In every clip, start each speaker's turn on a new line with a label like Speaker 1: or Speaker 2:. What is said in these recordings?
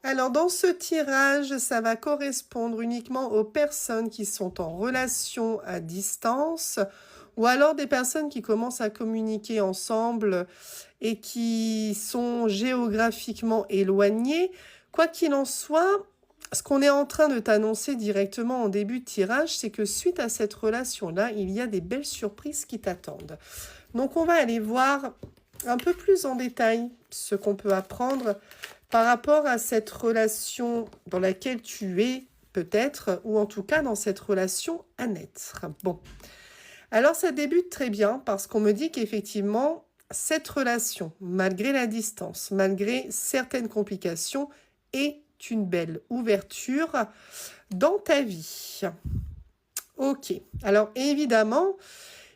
Speaker 1: Alors, dans ce tirage, ça va correspondre uniquement aux personnes qui sont en relation à distance ou alors des personnes qui commencent à communiquer ensemble et qui sont géographiquement éloignées. Quoi qu'il en soit, ce qu'on est en train de t'annoncer directement en début de tirage, c'est que suite à cette relation-là, il y a des belles surprises qui t'attendent. Donc, on va aller voir un peu plus en détail ce qu'on peut apprendre par rapport à cette relation dans laquelle tu es, peut-être, ou en tout cas dans cette relation à naître. Bon, alors ça débute très bien parce qu'on me dit qu'effectivement, cette relation, malgré la distance, malgré certaines complications, est une belle ouverture dans ta vie. Ok, alors évidemment,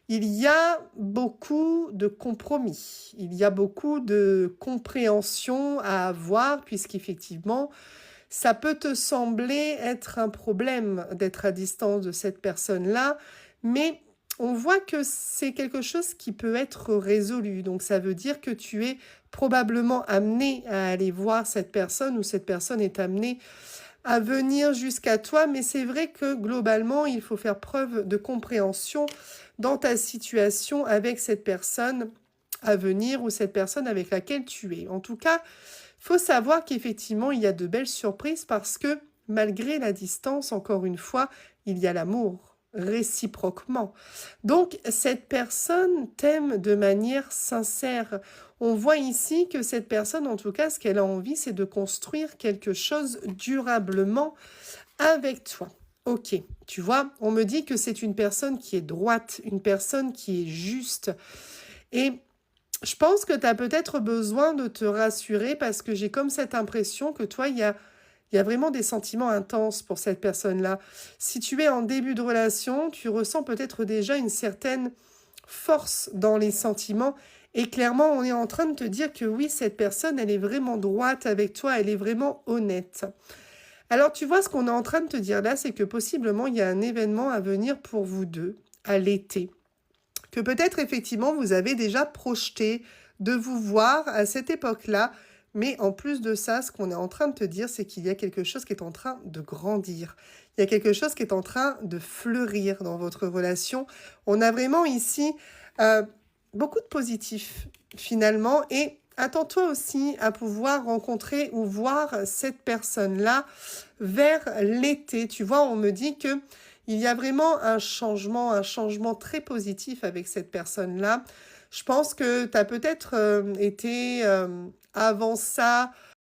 Speaker 1: il y a beaucoup de compromis, il y a beaucoup de compréhension à avoir, puisqu'effectivement, ça peut te sembler être un problème d'être à distance de cette personne-là, mais on voit que c'est quelque chose qui peut être résolu. Donc ça veut dire que tu es probablement amené à aller voir cette personne ou cette personne est amenée à venir jusqu'à toi, mais c'est vrai que globalement, il faut faire preuve de compréhension dans ta situation avec cette personne à venir ou cette personne avec laquelle tu es. En tout cas, faut savoir qu'effectivement, il y a de belles surprises parce que malgré la distance, encore une fois, il y a l'amour réciproquement. Donc, cette personne t'aime de manière sincère. On voit ici que cette personne, en tout cas, ce qu'elle a envie, c'est de construire quelque chose durablement avec toi. Ok, tu vois, on me dit que c'est une personne qui est droite, une personne qui est juste. Et je pense que tu as peut-être besoin de te rassurer parce que j'ai comme cette impression que toi, il y a vraiment des sentiments intenses pour cette personne-là. Si tu es en début de relation, tu ressens peut-être déjà une certaine force dans les sentiments. Et clairement, on est en train de te dire que oui, cette personne, elle est vraiment droite avec toi, elle est vraiment honnête. Alors, tu vois, ce qu'on est en train de te dire là, c'est que possiblement, il y a un événement à venir pour vous deux à l'été. Que peut-être effectivement, vous avez déjà projeté de vous voir à cette époque-là. Mais en plus de ça, ce qu'on est en train de te dire, c'est qu'il y a quelque chose qui est en train de grandir. Il y a quelque chose qui est en train de fleurir dans votre relation. On a vraiment ici euh, beaucoup de positifs finalement. Et attends-toi aussi à pouvoir rencontrer ou voir cette personne-là vers l'été. Tu vois, on me dit que il y a vraiment un changement très positif avec cette personne-là. Je pense que tu as peut-être été avant ça